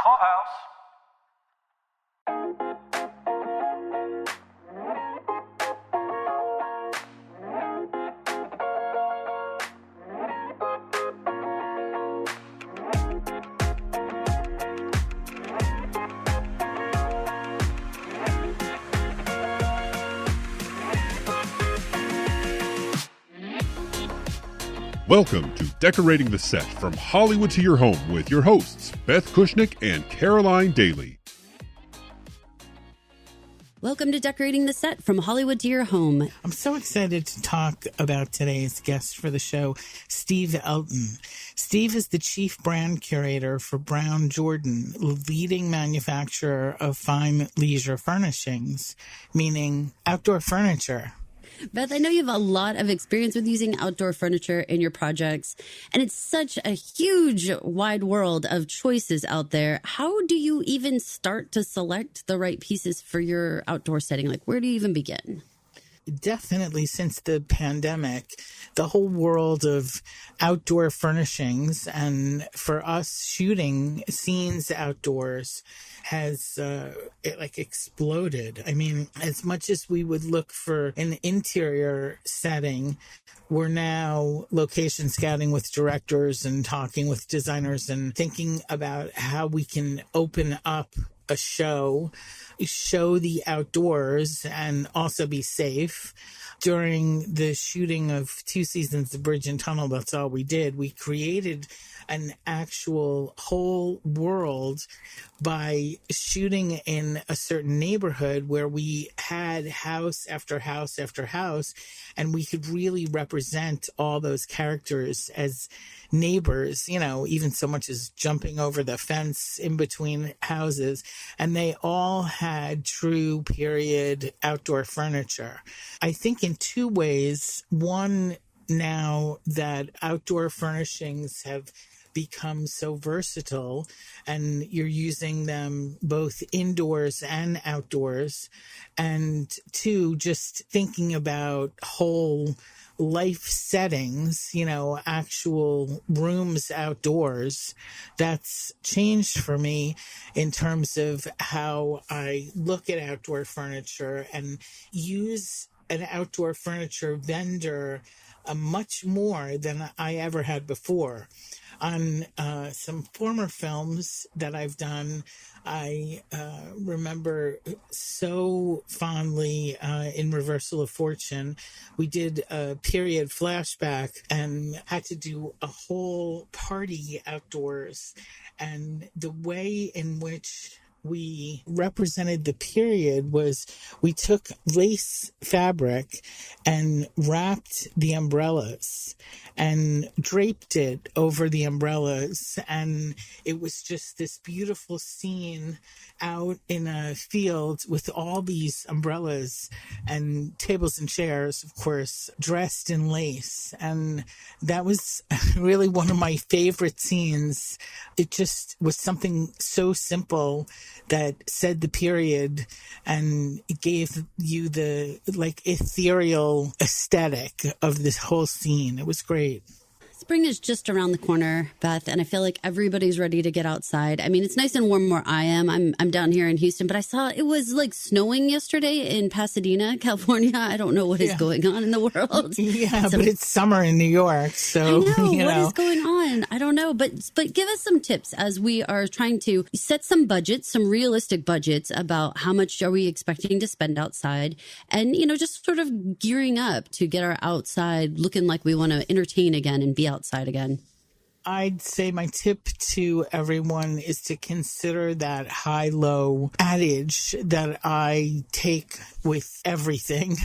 Clubhouse. Welcome to Decorating the Set from Hollywood to Your Home with your hosts, Beth Kushnick and Caroline Daly. Welcome to Decorating the Set from Hollywood to Your Home. I'm so excited to talk about today's guest for the show, Steve Elton. Steve is the Chief Brand Curator for Brown Jordan, leading manufacturer of fine leisure furnishings, meaning outdoor furniture. Beth, I know you have a lot of experience with using outdoor furniture in your projects, and it's such a huge, wide world of choices out there. How do you even start to select the right pieces for your outdoor setting? Like, where do you even begin? Definitely since the pandemic, the whole world of outdoor furnishings and for us shooting scenes outdoors has exploded. I mean, as much as we would look for an interior setting, we're now location scouting with directors and talking with designers and thinking about how we can open up a show the outdoors and also be safe. During the shooting of 2 seasons of Bridge and Tunnel, that's all we did. We created an actual whole world by shooting in a certain neighborhood where we had house after house after house, and we could really represent all those characters as neighbors, you know, even so much as jumping over the fence in between houses. And they all had true period outdoor furniture. I think in 2 ways. One, now that outdoor furnishings have become so versatile and you're using them both indoors and outdoors. And 2, just thinking about whole life settings, you know, actual rooms outdoors, that's changed for me in terms of how I look at outdoor furniture and use an outdoor furniture vendor much more than I ever had before. On some former films that I've done, I remember so fondly in Reversal of Fortune, we did a period flashback and had to do a whole party outdoors. And the way in which we represented the period was we took lace fabric and wrapped the umbrellas and draped it over the umbrellas. And it was just this beautiful scene out in a field with all these umbrellas and tables and chairs, of course, dressed in lace. And that was really one of my favorite scenes. It just was something so simple that said the period and it gave you the ethereal aesthetic of this whole scene. It was great. Spring is just around the corner, Beth, and I feel like everybody's ready to get outside. I mean, it's nice and warm where I am. I'm down here in Houston, but I saw it was like snowing yesterday in Pasadena, California. I don't know what is going on in the world. Yeah, but it's summer in New York, so I know. What is going on? I don't know, but give us some tips as we are trying to set some budgets, some realistic budgets about how much are we expecting to spend outside, and just sort of gearing up to get our outside looking like we want to entertain again and be outside again. I'd say my tip to everyone is to consider that high-low adage that I take with everything.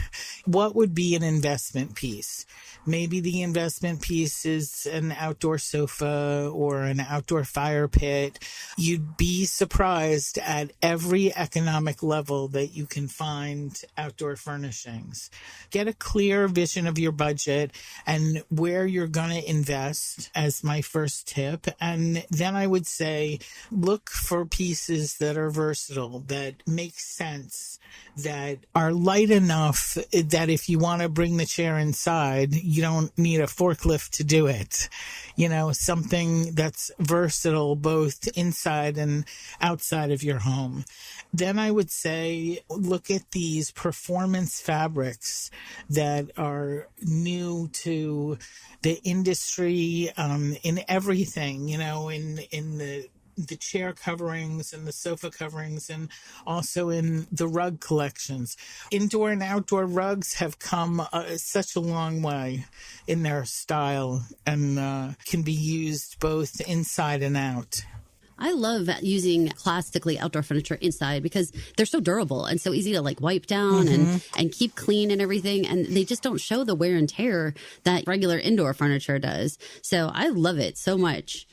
What would be an investment piece? Maybe the investment piece is an outdoor sofa or an outdoor fire pit. You'd be surprised at every economic level that you can find outdoor furnishings. Get a clear vision of your budget and where you're going to invest. As my first tip. And then I would say look for pieces that are versatile, that make sense, that are light enough that if you want to bring the chair inside, you don't need a forklift to do it. You know, something that's versatile both inside and outside of your home. Then I would say look at these performance fabrics that are new to the industry, in everything, you know, in the chair coverings and the sofa coverings, and also in the rug collections. Indoor and outdoor rugs have come such a long way in their style and can be used both inside and out. I love using classically outdoor furniture inside because they're so durable and so easy to like wipe down and keep clean and everything. And they just don't show the wear and tear that regular indoor furniture does. So I love it so much.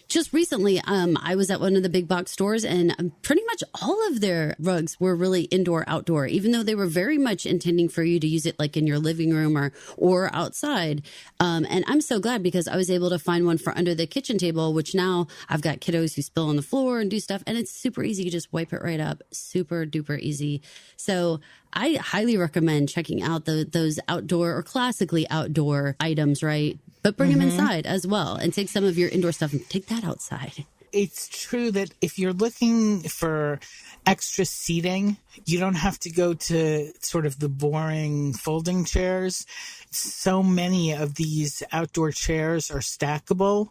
Just recently, I was at one of the big box stores, and pretty much all of their rugs were really indoor, outdoor, even though they were very much intending for you to use it like in your living room or outside. And I'm so glad because I was able to find one for under the kitchen table, which now I've got kiddos who spill on the floor and do stuff, and it's super easy. You just wipe it right up. Super duper easy. So I highly recommend checking out those outdoor or classically outdoor items, right? But bring them inside as well and take some of your indoor stuff and take that outside. It's true that if you're looking for extra seating, you don't have to go to sort of the boring folding chairs. So many of these outdoor chairs are stackable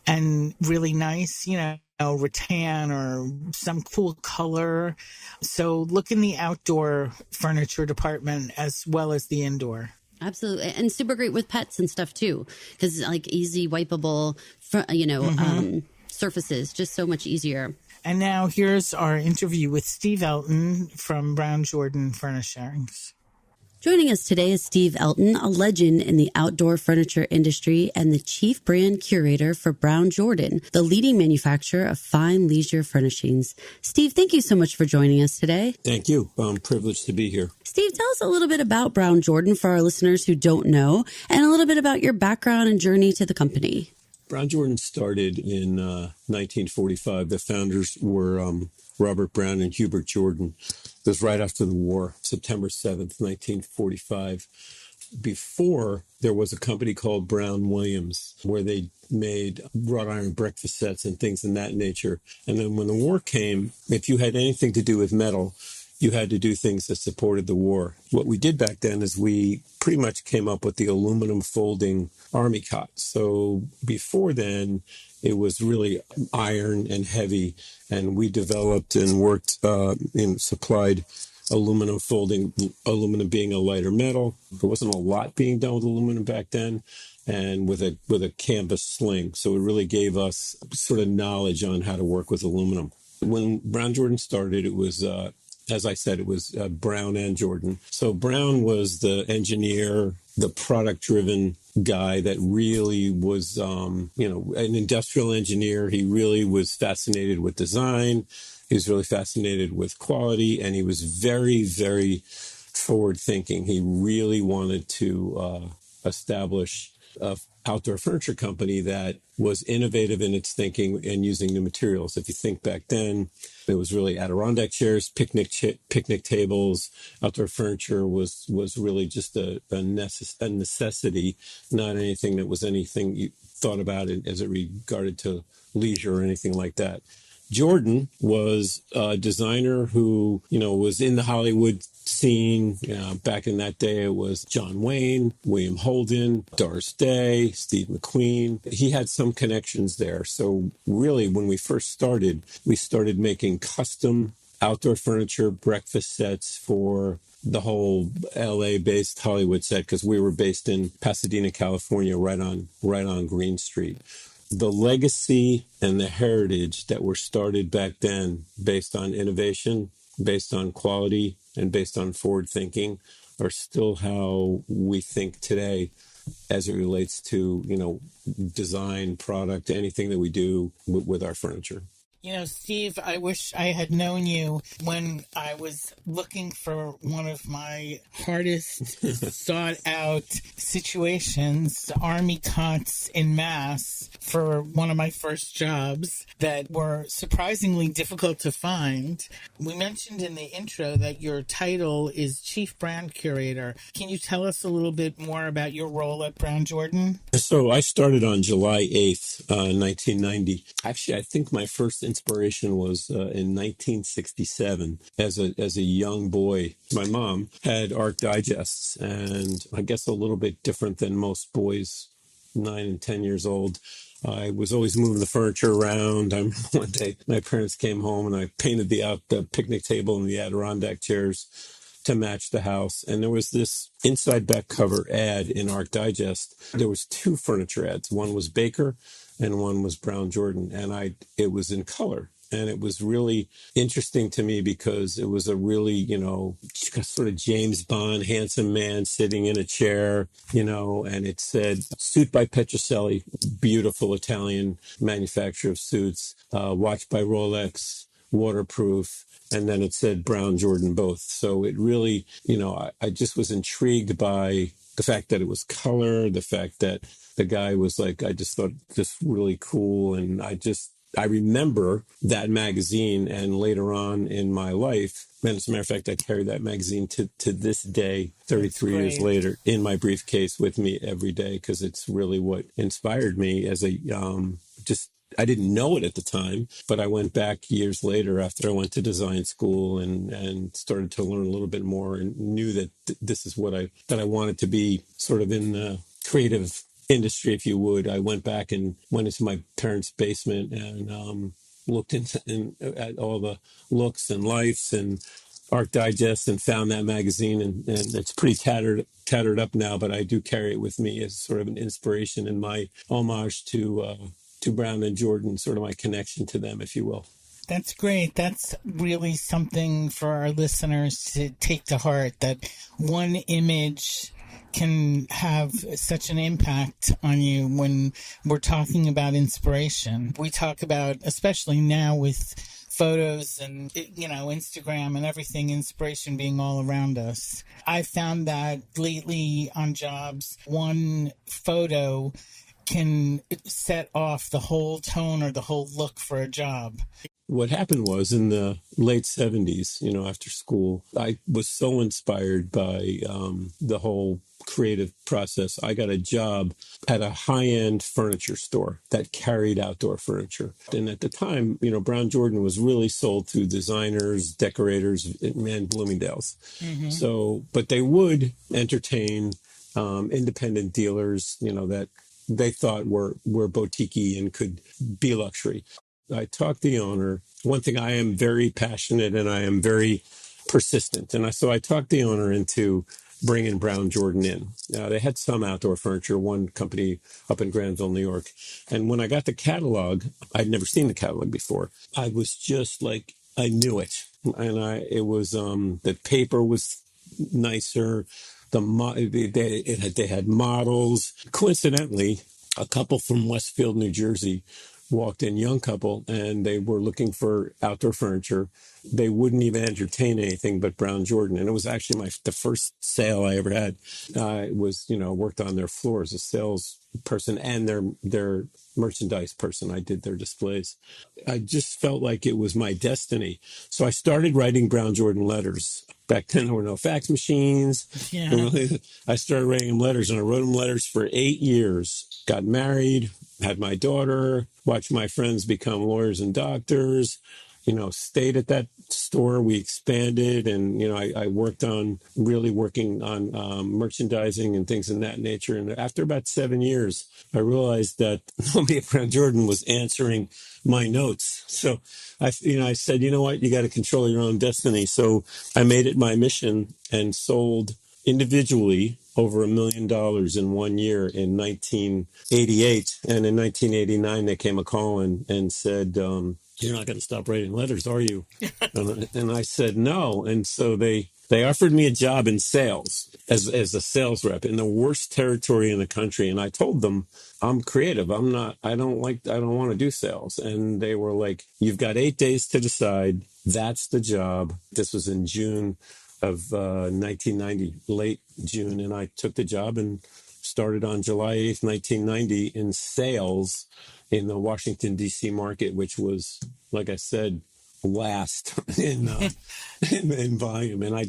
and really nice, you know, rattan or some cool color. So look in the outdoor furniture department as well as the indoor. Absolutely. And super great with pets and stuff too, because like easy wipeable, surfaces, just so much easier. And now here's our interview with Steve Elton from Brown Jordan Furnishings. Joining us today is Steve Elton, a legend in the outdoor furniture industry and the Chief Brand Curator for Brown Jordan, the leading manufacturer of fine leisure furnishings. Steve, thank you so much for joining us today. Thank you. I'm privileged to be here. Steve, tell us a little bit about Brown Jordan for our listeners who don't know, and a little bit about your background and journey to the company. Brown Jordan started in 1945. The founders were Robert Brown and Hubert Jordan. It was right after the war, September 7th, 1945. Before, there was a company called Brown Williams where they made wrought iron breakfast sets and things in that nature. And then when the war came, if you had anything to do with metal, you had to do things that supported the war. What we did back then is we pretty much came up with the aluminum folding army cot. So before then, it was really iron and heavy, and we developed and worked and supplied aluminum folding, aluminum being a lighter metal. There wasn't a lot being done with aluminum back then, and with a canvas sling. So it really gave us sort of knowledge on how to work with aluminum. When Brown Jordan started, it was as I said, it was Brown and Jordan. So Brown was the engineer, the product-driven guy that really was, an industrial engineer. He really was fascinated with design. He was really fascinated with quality, and he was very, very forward-thinking. He really wanted to establish an outdoor furniture company that was innovative in its thinking and using new materials. If you think back then, it was really Adirondack chairs, picnic tables. Outdoor furniture was really just a necessity, not anything that was anything you thought about it as it regarded to leisure or anything like that. Jordan was a designer who, was in the Hollywood scene. Back in that day, it was John Wayne, William Holden, Doris Day, Steve McQueen. He had some connections there. So really, when we first started, we started making custom outdoor furniture breakfast sets for the whole LA-based Hollywood set, because we were based in Pasadena, California, right on Green Street. The legacy and the heritage that were started back then based on innovation, based on quality, and based on forward thinking are still how we think today as it relates to, design, product, anything that we do with our furniture. You know, Steve, I wish I had known you when I was looking for one of my hardest sought out situations, army cots in mass, for one of my first jobs that were surprisingly difficult to find. We mentioned in the intro that your title is Chief Brand Curator. Can you tell us a little bit more about your role at Brown Jordan? So I started on July 8th, 1990. Actually, I think my first inspiration was in 1967 as a young boy. My mom had art digests, and I guess a little bit different than most boys 9 and 10 years old. I was always moving the furniture around. I remember one day my parents came home and I painted the picnic table and the Adirondack chairs to match the house. And there was this inside back cover ad in Art Digest. There was two furniture ads. One was Baker and one was Brown Jordan. And it was in color. And it was really interesting to me because it was a really, sort of James Bond, handsome man sitting in a chair, and it said suit by Petrocelli, beautiful Italian manufacturer of suits, watch by Rolex, waterproof. And then it said Brown Jordan both. So it really, I just was intrigued by the fact that it was color, the fact that the guy was like, I just thought just really cool. And I remember that magazine, and later on in my life, and as a matter of fact, I carry that magazine to this day, 33 years later, in my briefcase with me every day, because it's really what inspired me as I didn't know it at the time, but I went back years later after I went to design school and started to learn a little bit more and knew that this is what I wanted to be, sort of in the creative industry, if you would. I went back and went into my parents' basement and looked at all the looks and lights and Art Digest and found that magazine, and it's pretty tattered up now, but I do carry it with me as sort of an inspiration and my homage to Brown and Jordan, sort of my connection to them, if you will. That's great. That's really something for our listeners to take to heart, that one image can have such an impact on you when we're talking about inspiration. We talk about, especially now with photos and, Instagram and everything, inspiration being all around us. I found that lately on jobs, one photo can set off the whole tone or the whole look for a job. What happened was in the late 70s, after school, I was so inspired by the whole creative process. I got a job at a high-end furniture store that carried outdoor furniture. And at the time, Brown Jordan was really sold through designers, decorators, and Bloomingdale's. Mm-hmm. So, but they would entertain independent dealers, that they thought were boutique-y and could be luxury. I talked to the owner. One thing, I am very passionate and I am very persistent. So I talked the owner into bringing Brown Jordan in. They had some outdoor furniture, one company up in Granville, New York. And when I got the catalog, I'd never seen the catalog before. I was just like, I knew it. And the paper was nicer. They had models. Coincidentally, a couple from Westfield, New Jersey, walked in, young couple, and they were looking for outdoor furniture. They wouldn't even entertain anything but Brown Jordan, and it was actually the first sale I ever had. I was, worked on their floor as a sales person and their merchandise person. I did their displays. I just felt like it was my destiny. So I started writing Brown Jordan letters. Back then, there were no fax machines. Yeah. I started writing them letters, and I wrote them letters for 8 years. Got married, had my daughter, watched my friends become lawyers and doctors, stayed at that store. We expanded, and, I worked on merchandising and things in that nature. And after about 7 years, I realized that nobody at Brown Jordan was answering my notes. So I said, you know what, you got to control your own destiny. So I made it my mission and sold individually over $1 million in 1 year in 1988. And in 1989, they came a call and said, you're not going to stop writing letters, are you? And I said, no. And so they They offered me a job in sales as a sales rep in the worst territory in the country. And I told them, I'm creative. I don't want to do sales. And they were like, you've got 8 days to decide. That's the job. This was in June of 1990, late June. And I took the job and started on July 8th, 1990 in sales in the Washington, D.C. market, which was, like I said, last in volume. And I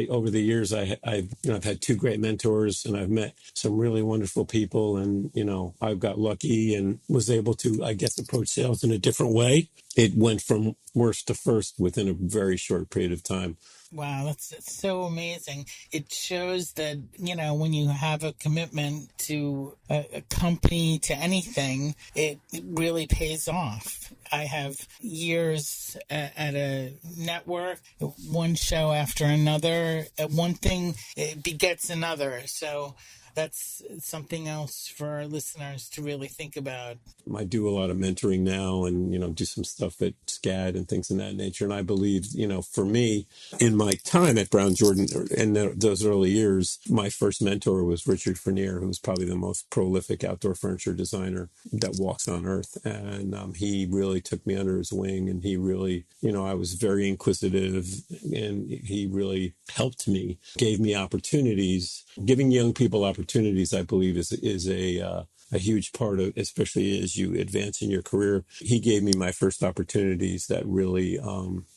over the years, I've had two great mentors, and I've met some really wonderful people, and I've got lucky and was able to, I guess, approach sales in a different way. It went from worst to first within a very short period of time. Wow, that's so amazing. It shows that, when you have a commitment to a company, to anything, it really pays off. I have years at a network, one show after another. One thing it begets another. So that's something else for our listeners to really think about. I do a lot of mentoring now and, do some stuff at SCAD and things in that nature. And I believe, for me, in my time at Brown Jordan in those early years, my first mentor was Richard Fernier, who was probably the most prolific outdoor furniture designer that walks on earth. And he really took me under his wing, and he really, I was very inquisitive, and he really helped me, gave me opportunities. Giving young people opportunities, I believe, is a huge part of, especially as you advance in your career. He gave me my first opportunities that really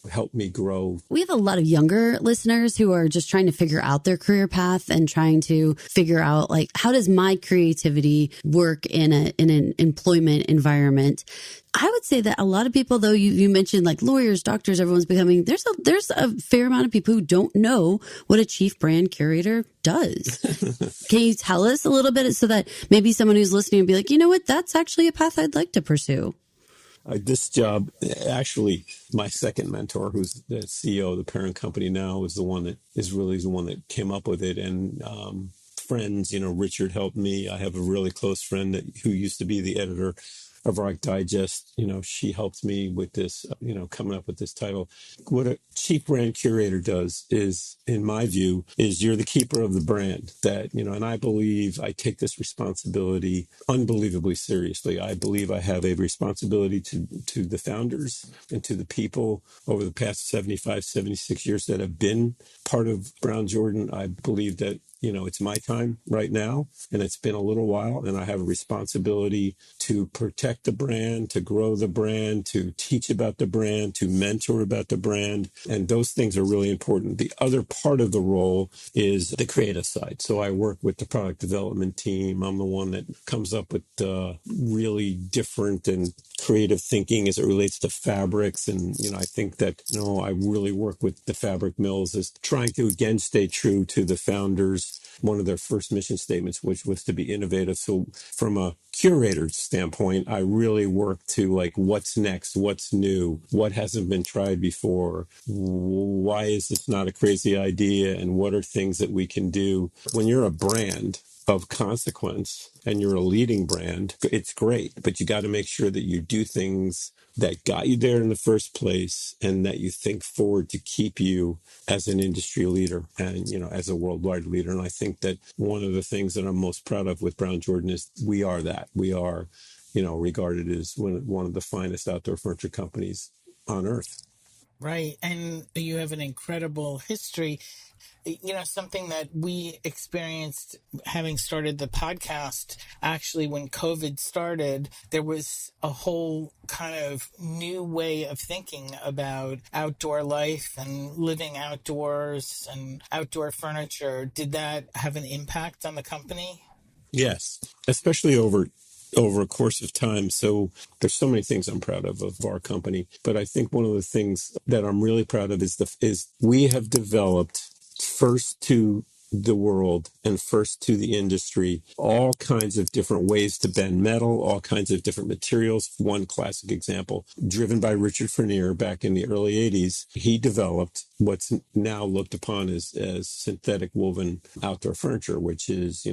helped me grow. We have a lot of younger listeners who are just trying to figure out their career path and trying to figure out, like, how does my creativity work in an employment environment? I would say that a lot of people, though, you mentioned like lawyers, doctors, everyone's becoming, there's a fair amount of people who don't know what a chief brand curator does. Can you tell us a little bit so that maybe someone who's listening will be like, you know what, that's actually a path I'd like to pursue? This job, actually, my second mentor, who's the CEO of the parent company now, is the one that came up with it. And friends, Richard helped me. I have a really close friend who used to be the editor of Rock Digest. She helped me with this, coming up with this title. What a chief brand curator does is, in my view, is you're the keeper of the brand that, and I believe I take this responsibility unbelievably seriously. I believe I have a responsibility to the founders and to the people over the past 75, 76 years that have been part of Brown Jordan. I believe that, it's my time right now, and it's been a little while, and I have a responsibility to protect the brand, to grow the brand, to teach about the brand, to mentor about the brand. And those things are really important. The other part of the role is the creative side. So I work with the product development team. I'm the one that comes up with really different and creative thinking as it relates to fabrics. And, I think that, I really work with the fabric mills as trying to, again, stay true to the founders, one of their first mission statements, which was to be innovative. So from a curator standpoint, I really work to, like, what's next, what's new, what hasn't been tried before, why is this not a crazy idea, and what are things that we can do. When you're a brand of consequence and you're a leading brand, it's great, but you got to make sure that you do things that got you there in the first place, and that you think forward to keep you as an industry leader and, as a worldwide leader. And I think that one of the things that I'm most proud of with Brown Jordan is we are that. We are, regarded as one of the finest outdoor furniture companies on earth. Right. And you have an incredible history. Something that we experienced having started the podcast, actually, when COVID started, there was a whole kind of new way of thinking about outdoor life and living outdoors and outdoor furniture. Did that have an impact on the company? Yes, especially over a course of time. So there's so many things I'm proud of our company, but I think one of the things that I'm really proud of is we have developed first to the world and first to the industry all kinds of different ways to bend metal, all kinds of different materials. One classic example, driven by Richard Fernier back in the early 80s, he developed what's now looked upon as synthetic woven outdoor furniture, which is,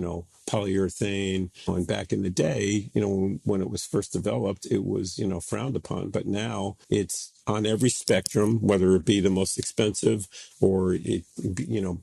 polyurethane. And back in the day, when it was first developed, it was, frowned upon. But now it's on every spectrum, whether it be the most expensive or it,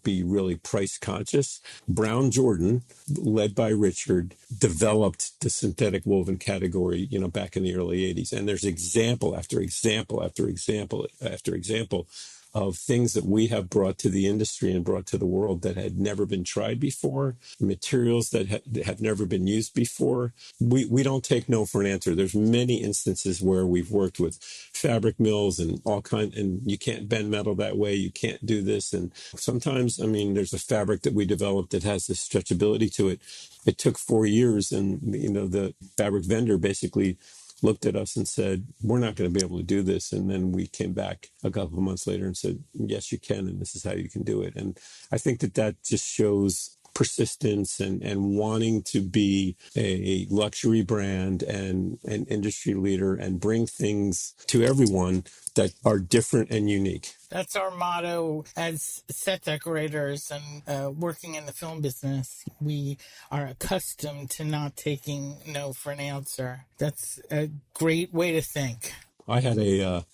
be really price conscious. Brown Jordan, led by Richard, developed the synthetic woven category, back in the early 80s. And there's example after example after example after example of things that we have brought to the industry and brought to the world that had never been tried before, materials that have never been used before. We don't take no for an answer. There's many instances where we've worked with fabric mills and and you can't bend metal that way. You can't do this. And sometimes, there's a fabric that we developed that has this stretchability to it. It took 4 years, and the fabric vendor basically looked at us and said, we're not going to be able to do this. And then we came back a couple of months later and said, yes, you can. And this is how you can do it. And I think that just shows persistence and wanting to be a luxury brand and an industry leader and bring things to everyone that are different and unique. That's our motto as set decorators and working in the film business. We are accustomed to not taking no for an answer. That's a great way to think. I had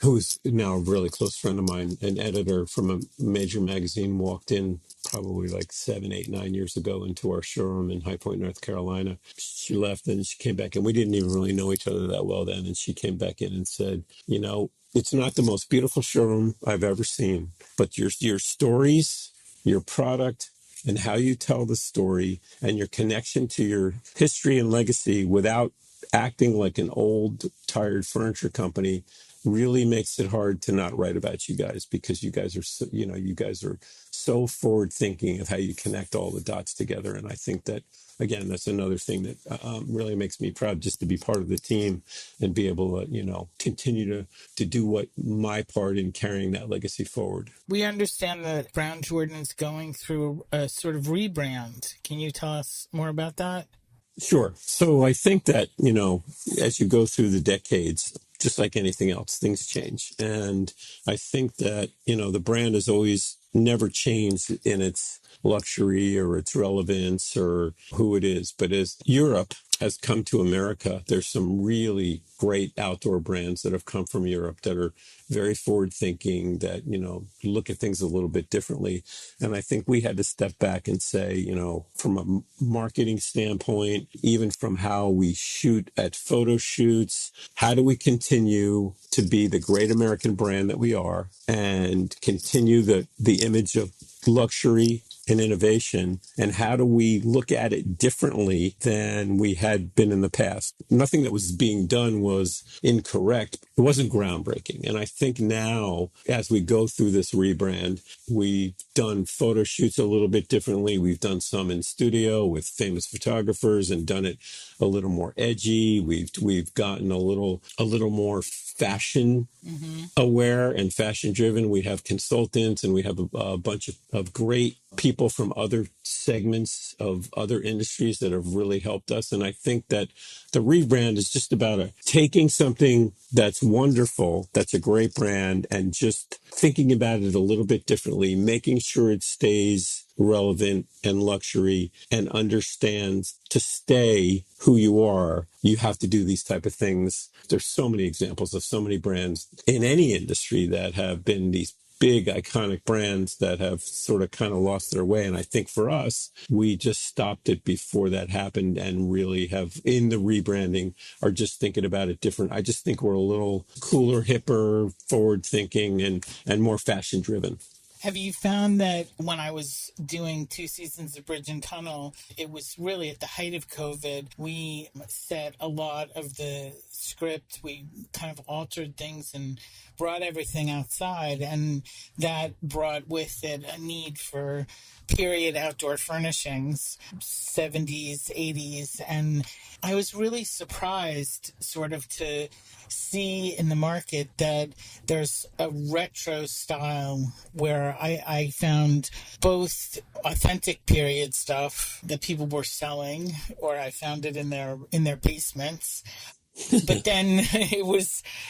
who's now a really close friend of mine, an editor from a major magazine, walked in probably like 7, 8, 9 years ago into our showroom in High Point, North Carolina. She left and she came back, and we didn't even really know each other that well then. And she came back in and said, it's not the most beautiful showroom I've ever seen, but your stories, your product, and how you tell the story and your connection to your history and legacy without acting like an old, tired furniture company really makes it hard to not write about you guys, because you guys are so, you guys are so forward thinking of how you connect all the dots together. And I think that, again, that's another thing that really makes me proud, just to be part of the team and be able to, continue to do what my part in carrying that legacy forward. We understand that Brown Jordan's going through a sort of rebrand. Can you tell us more about that? Sure. So I think that, as you go through the decades, just like anything else, things change. And I think that, the brand has always never changed in its luxury or its relevance or who it is. But as Europe has come to America, there's some really great outdoor brands that have come from Europe that are very forward thinking, that, look at things a little bit differently. And I think we had to step back and say, from a marketing standpoint, even from how we shoot at photo shoots, how do we continue to be the great American brand that we are and continue the image of luxury and innovation, and how do we look at it differently than we had been in the past? Nothing that was being done was incorrect. It wasn't groundbreaking. And I think now, as we go through this rebrand, we've done photo shoots a little bit differently. We've done some in studio with famous photographers and done it a little more edgy. We've gotten a little more fashion aware and fashion driven. We have consultants and we have a bunch of great people from other segments of other industries that have really helped us. And I think that the rebrand is just about taking something that's wonderful, that's a great brand, and just thinking about it a little bit differently, making sure it stays relevant and luxury and understands to stay who you are. You have to do these type of things. There's so many examples of so many brands in any industry that have been these big iconic brands that have sort of kind of lost their way. And I think for us, we just stopped it before that happened and really have, in the rebranding, are just thinking about it different. I just think we're a little cooler, hipper, forward thinking and more fashion driven. Have you found that when I was doing 2 seasons of Bridge and Tunnel, it was really at the height of COVID, we set a lot of the script, we kind of altered things and brought everything outside, and that brought with it a need for period outdoor furnishings, 70s, 80s, and I was really surprised sort of to see in the market that there's a retro style where I found both authentic period stuff that people were selling, or I found it in their basements. But then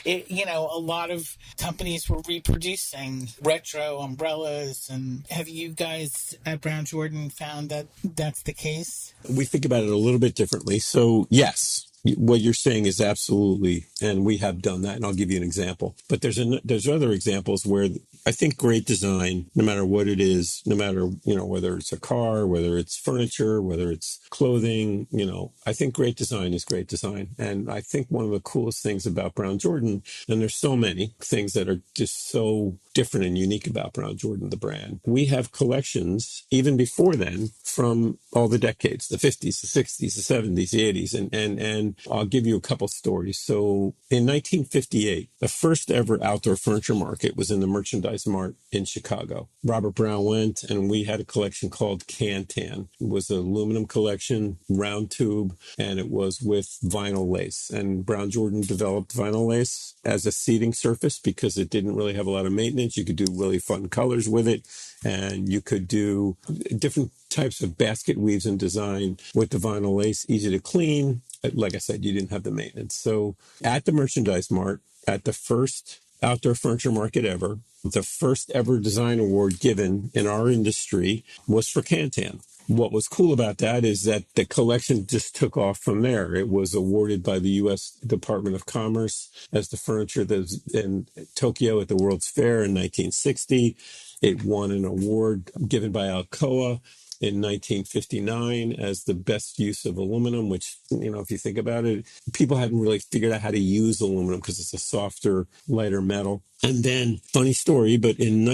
a lot of companies were reproducing retro umbrellas. And have you guys at Brown Jordan found that that's the case? We think about it a little bit differently. So yes, what you're saying is absolutely, and we have done that, and I'll give you an example. But there's other examples where I think great design, no matter what it is, no matter, whether it's a car, whether it's furniture, whether it's clothing, I think great design is great design. And I think one of the coolest things about Brown Jordan, and there's so many things that are just so different and unique about Brown Jordan, the brand. We have collections even before then from all the decades, the 50s, the 60s, the 70s, the 80s. And I'll give you a couple stories. So in 1958, the first ever outdoor furniture market was in the Merchandise Mart in Chicago. Robert Brown went, and we had a collection called Can-Tan. It was an aluminum collection, round tube, and it was with vinyl lace. And Brown Jordan developed vinyl lace as a seating surface because it didn't really have a lot of maintenance. You could do really fun colors with it, and you could do different types of basket weaves and design with the vinyl lace, easy to clean. Like I said, you didn't have the maintenance. So at the Merchandise Mart, at the first outdoor furniture market ever, the first ever design award given in our industry was for Can-Tan. What was cool about that is that the collection just took off from there. It was awarded by the U.S. Department of Commerce as the furniture that was in Tokyo at the World's Fair in 1960. It won an award given by Alcoa in 1959 as the best use of aluminum, which, if you think about it, people hadn't really figured out how to use aluminum because it's a softer, lighter metal. And then, funny story, but in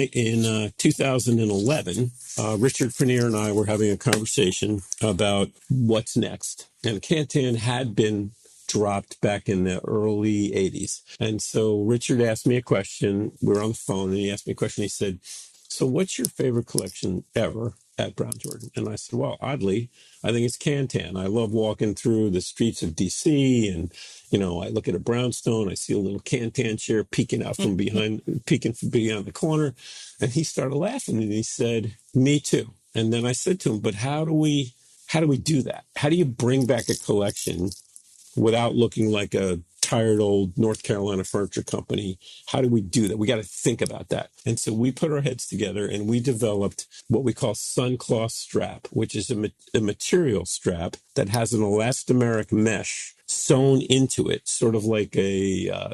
2011, Richard Frenier and I were having a conversation about what's next. And Can-Tan had been dropped back in the early 80s. And so Richard asked me a question. We were on the phone, and he asked me a question. He said, "So what's your favorite collection ever at Brown Jordan?" And I said, "Well, oddly, I think it's Can-Tan. I love walking through the streets of DC, and I look at a brownstone, I see a little Can-Tan chair peeking from behind the corner." And he started laughing, and he said, "Me too." And then I said to him, "But how do we do that? How do you bring back a collection without looking like a tired old North Carolina furniture company? How do we do that? We got to think about that." And so we put our heads together and we developed what we call Suncloth strap, which is a material strap that has an elastomeric mesh sewn into it, sort of like a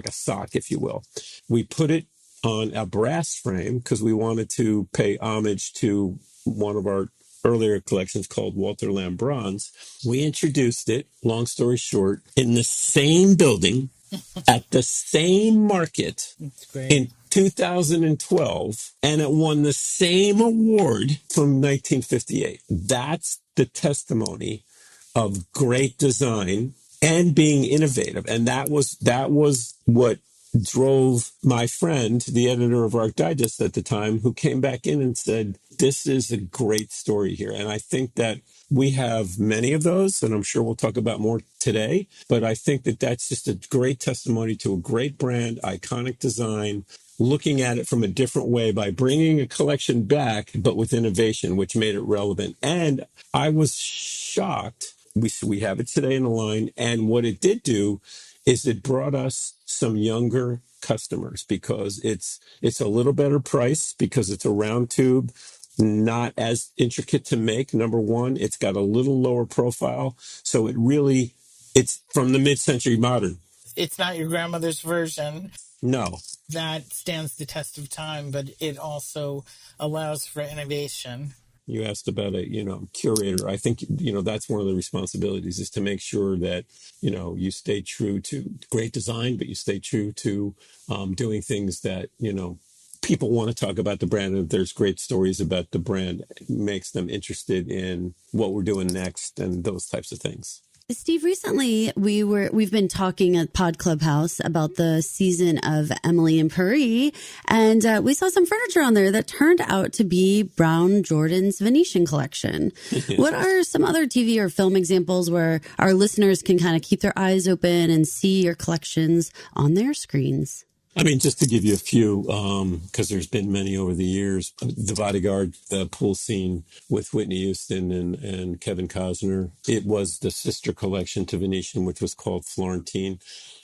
sock, if you will. We put it on a brass frame because we wanted to pay homage to one of our earlier collections called Walter Lamb Bronze. We introduced it, long story short, in the same building at the same market in 2012, and it won the same award from 1958. That's the testimony of great design and being innovative. And that was what drove my friend, the editor of Arc Digest at the time, who came back in and said, "This is a great story here." And I think that we have many of those, and I'm sure we'll talk about more today. But I think that that's just a great testimony to a great brand, iconic design, looking at it from a different way by bringing a collection back, but with innovation, which made it relevant. And I was shocked. We have it today in the line. And what it did do is it brought us some younger customers because it's a little better price because it's a round tube, not as intricate to make. Number one, it's got a little lower profile. So it's from the mid-century modern. It's not your grandmother's version. No. That stands the test of time, but it also allows for innovation. You asked about a, curator. I think, that's one of the responsibilities is to make sure that, you stay true to great design, but you stay true to doing things that, people want to talk about the brand. And if there's great stories about the brand, it makes them interested in what we're doing next and those types of things. Steve, recently we've been talking at Pod Clubhouse about the season of Emily and Paris, and we saw some furniture on there that turned out to be Brown Jordan's Venetian collection. What are some other TV or film examples where our listeners can kind of keep their eyes open and see your collections on their screens? I mean, just to give you a few, because there's been many over the years. The Bodyguard, the pool scene with Whitney Houston and Kevin Costner. It was the sister collection to Venetian, which was called Florentine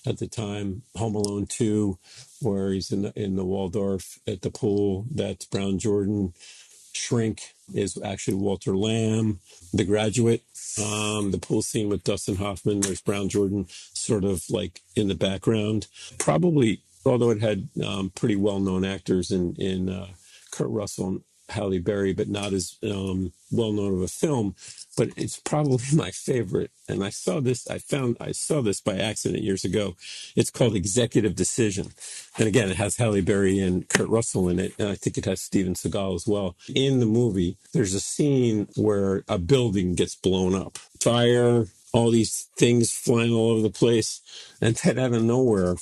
at the time. Home Alone 2, where he's in the Waldorf at the pool. That's Brown Jordan. Shrink is actually Walter Lamb. The Graduate, the pool scene with Dustin Hoffman. There's Brown Jordan sort of like in the background. Probably, although it had pretty well-known actors in Kurt Russell and Halle Berry, but not as well-known of a film. But it's probably my favorite. And I saw this by accident years ago. It's called Executive Decision. And again, it has Halle Berry and Kurt Russell in it. And I think it has Steven Seagal as well. In the movie, there's a scene where a building gets blown up. Fire, all these things flying all over the place. And then out of nowhere,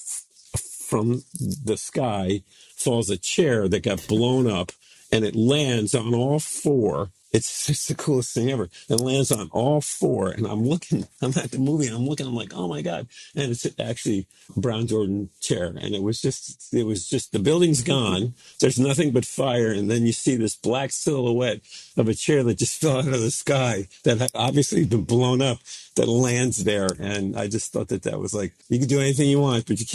from the sky, falls a chair that got blown up, and it lands on all four. It's just the coolest thing ever. It lands on all four, and I'm at the movie, and I'm like, oh my God. And it's actually Brown Jordan chair. And it was just the building's gone. There's nothing but fire. And then you see this black silhouette of a chair that just fell out of the sky that had obviously been blown up, that lands there. And I just thought that was like, you can do anything you want, but you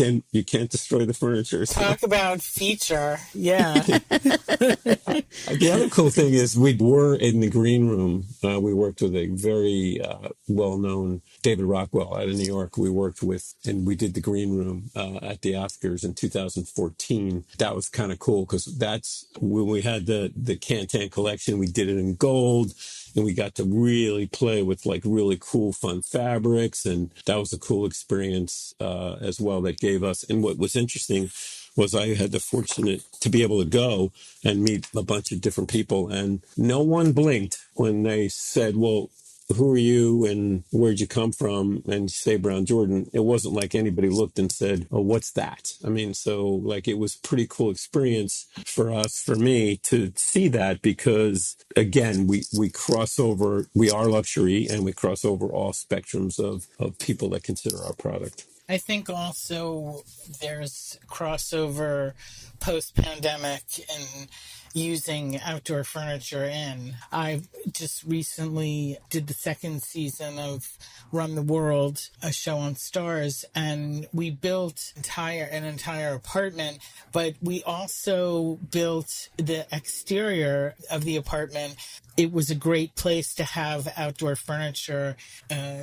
can't destroy the furniture. So. Talk about feature. Yeah. The other cool thing is we were in the green room. We worked with a very well-known David Rockwell out of New York. We worked with, and we did the green room at the Oscars in 2014. That was kind of cool because that's when we had the Cantan collection. We did it in gold, and we got to really play with like really cool, fun fabrics. And that was a cool experience as well that gave us. And what was interesting was I had the fortunate to be able to go and meet a bunch of different people, and no one blinked when they said, well, who are you and where'd you come from? And you say Brown Jordan. It wasn't like anybody looked and said, oh, what's that? I mean, so like it was a pretty cool experience for me to see that, because again, we cross over, we are luxury, and we cross over all spectrums of people that consider our product. I think also there's crossover post-pandemic and using outdoor furniture in. I just recently did the second season of Run the World, a show on Stars, and we built an entire apartment, but we also built the exterior of the apartment. It was a great place to have outdoor furniture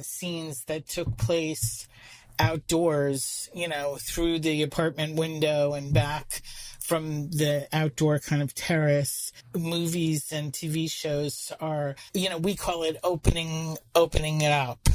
scenes that took place outdoors, through the apartment window and back from the outdoor kind of terrace. Movies and TV shows are, we call it opening it up,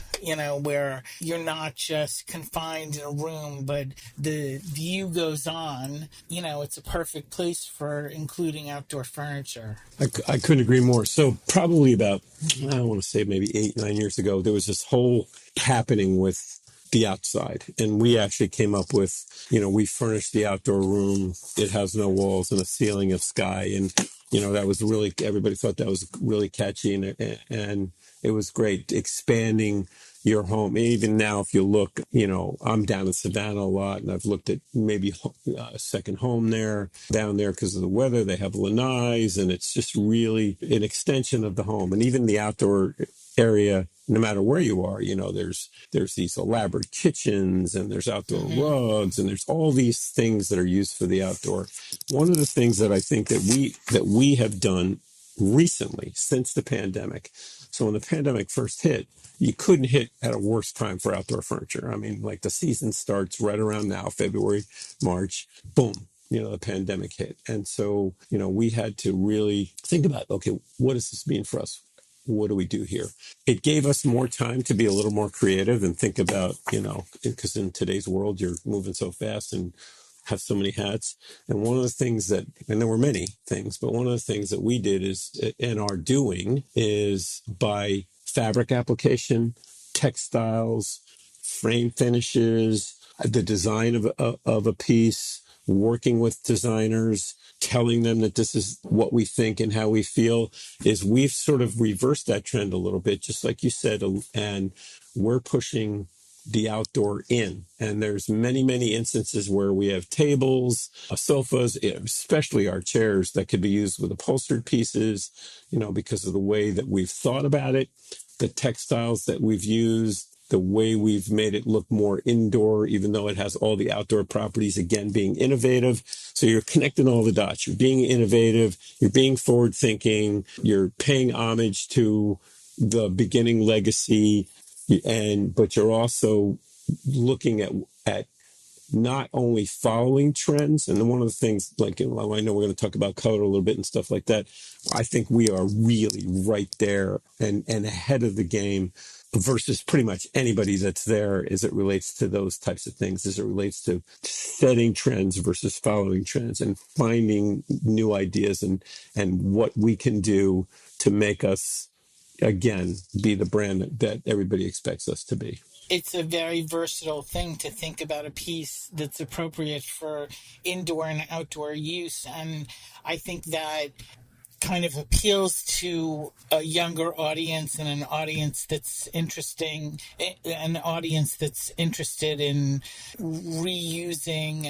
where you're not just confined in a room, but the view goes on. It's a perfect place for including outdoor furniture. I couldn't agree more. So probably about, I want to say maybe 8-9 years ago, there was this whole happening with the outside. And we actually came up with, we furnished the outdoor room. It has no walls and a ceiling of sky. And, that was really, everybody thought that was really catchy. And it was great expanding your home. Even now, if you look, I'm down in Savannah a lot, and I've looked at maybe a second home down there because of the weather. They have lanais, and it's just really an extension of the home. And even the outdoor area, no matter where you are, there's these elaborate kitchens, and there's outdoor rugs, and there's all these things that are used for the outdoor. One of the things that I think that we have done recently since the pandemic. So when the pandemic first hit, you couldn't hit at a worse time for outdoor furniture. I mean, like the season starts right around now, February, March, boom. The pandemic hit. And so, we had to really think about, okay, what does this mean for us? What do we do here? It gave us more time to be a little more creative and think about, because in today's world, you're moving so fast and have so many hats. And one of the things and there were many things, but one of the things that we did and are doing is by fabric application, textiles, frame finishes, the design of a piece, working with designers, telling them that this is what we think and how we feel, is we've sort of reversed that trend a little bit, just like you said, and we're pushing the outdoor in. And there's many, many instances where we have tables, sofas, especially our chairs that could be used with upholstered pieces, because of the way that we've thought about it, the textiles that we've used, the way we've made it look more indoor, even though it has all the outdoor properties, again, being innovative. So you're connecting all the dots. You're being innovative. You're being forward thinking. You're paying homage to the beginning legacy. But you're also looking at not only following trends, and one of the things, like, I know we're going to talk about color a little bit and stuff like that. I think we are really right there and ahead of the game versus pretty much anybody that's there as it relates to those types of things, as it relates to setting trends versus following trends and finding new ideas and what we can do to make us, again, be the brand that everybody expects us to be. It's a very versatile thing to think about a piece that's appropriate for indoor and outdoor use. And I think that kind of appeals to a younger audience and an audience that's interested in reusing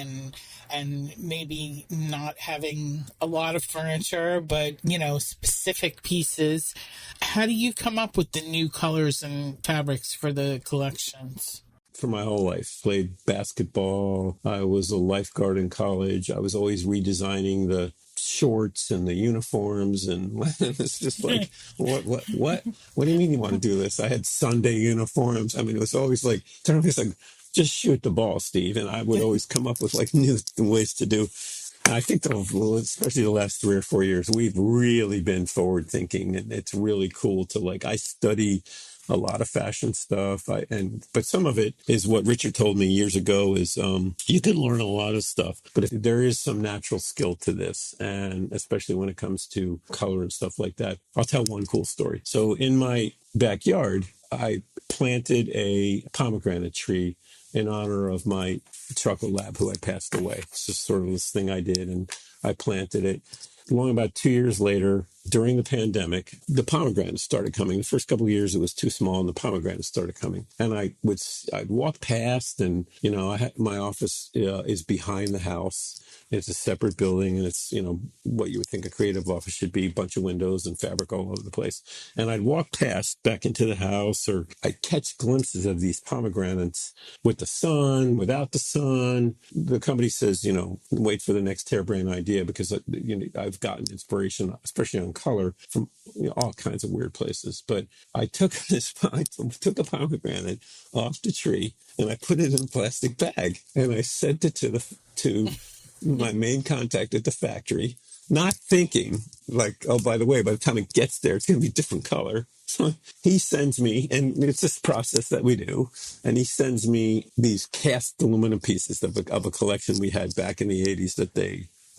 and maybe not having a lot of furniture, but, specific pieces. How do you come up with the new colors and fabrics for the collections? For my whole life, played basketball. I was a lifeguard in college. I was always redesigning the shorts and the uniforms, and it's just like, what do you mean you want to do this? I had Sunday uniforms. I mean, it was always like, just shoot the ball, Steve. And I would always come up with like new ways to do. And I think, especially the last 3 or 4 years, we've really been forward thinking, and it's really cool to I study a lot of fashion stuff. But some of it is what Richard told me years ago is you can learn a lot of stuff, but if there is some natural skill to this, and especially when it comes to color and stuff like that. I'll tell one cool story. So in my backyard, I planted a pomegranate tree in honor of my chocolate lab who had passed away. It's just sort of this thing I did, and I planted it. Long about 2 years later, during the pandemic, the pomegranates started coming. The first couple of years, it was too small, and the pomegranates started coming. And I'd walk past, and my office is behind the house. It's a separate building, and it's what you would think a creative office should be: a bunch of windows and fabric all over the place. And I'd walk past back into the house, or I'd catch glimpses of these pomegranates with the sun, without the sun. The company says, wait for the next harebrained idea, because I've gotten inspiration, especially on color, from all kinds of weird places. But I took a pomegranate off the tree, and I put it in a plastic bag, and I sent it to my main contact at the factory, not thinking oh, by the way, by the time it gets there, it's going to be a different color. So he sends me, and it's this process that we do, and he sends me these cast aluminum pieces of a collection we had back in the 80s that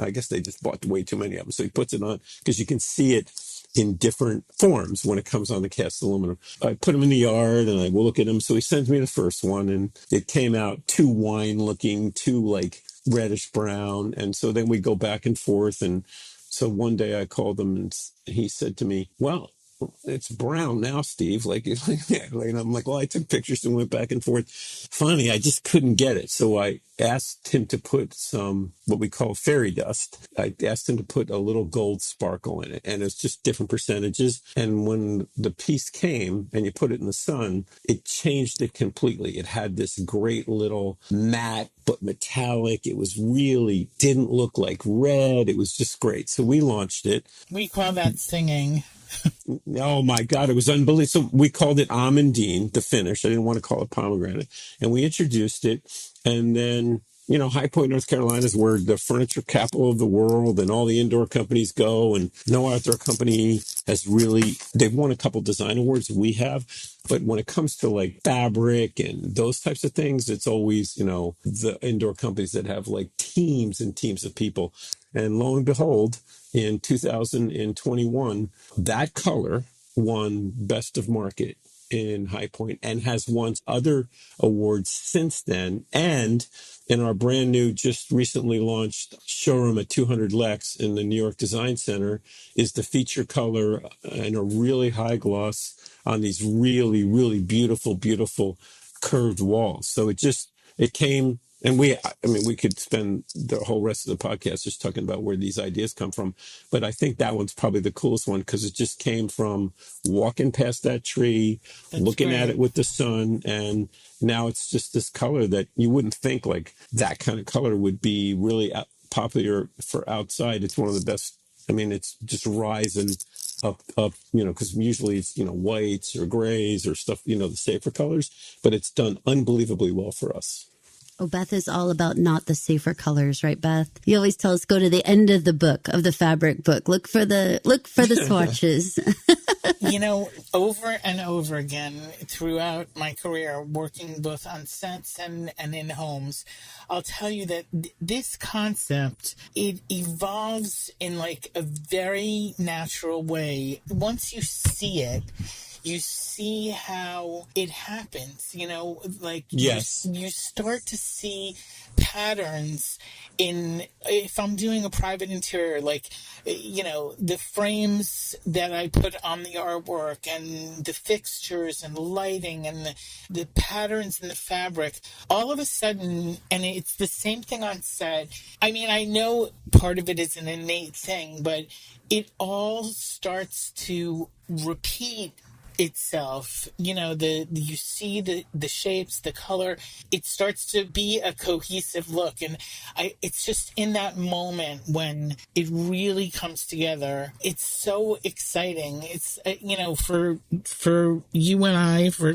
I guess they just bought way too many of them. So he puts it on, because you can see it in different forms when it comes on the cast aluminum. I put them in the yard, and I will look at them. So he sends me the first one, and it came out too wine looking, too reddish brown. And so then we go back and forth. And so one day I called him, and he said to me, well, it's brown now, Steve. And I'm like, well, I took pictures and went back and forth. Finally, I just couldn't get it. So I asked him to put some, what we call fairy dust. I asked him to put a little gold sparkle in it, and it's just different percentages. And when the piece came and you put it in the sun, it changed it completely. It had this great little matte, but metallic. It was really didn't look like red. It was just great. So we launched it. We call that singing. Oh my God, it was unbelievable. So we called it Amandine, the finish. I didn't want to call it pomegranate. And we introduced it. And then, High Point, North Carolina is where the furniture capital of the world, and all the indoor companies go. And no outdoor company has they've won a couple design awards. We have. But when it comes to fabric and those types of things, it's always, the indoor companies that have teams and teams of people. And lo and behold, in 2021, that color won Best of Market in High Point, and has won other awards since then. And in our brand new, just recently launched showroom at 200 Lex in the New York Design Center is the feature color in a really high gloss on these really, really beautiful, beautiful curved walls. So it came, and we could spend the whole rest of the podcast just talking about where these ideas come from. But I think that one's probably the coolest one because it just came from walking past that tree, That's looking at great. it with the sun. And now it's just this color that you wouldn't think like that kind of color would be really popular for outside. It's one of the best. I mean, it's just rising up, because usually it's, whites or grays or stuff, the safer colors, but it's done unbelievably well for us. Oh, Beth is all about not the safer colors, right, Beth? You always tell us go to the end of the book, of the fabric book. Look for the swatches. Over and over again throughout my career, working both on sets and in homes, I'll tell you that this concept, it evolves in like a very natural way. Once you see it, you see how it happens, Yes. You start to see patterns if I'm doing a private interior, the frames that I put on the artwork and the fixtures and lighting and the patterns in the fabric, all of a sudden, and it's the same thing on set. I mean, I know part of it is an innate thing, but it all starts to repeat itself. You see the shapes, the color, it starts to be a cohesive look, and it's just in that moment when it really comes together. It's so exciting. It's for you and I, for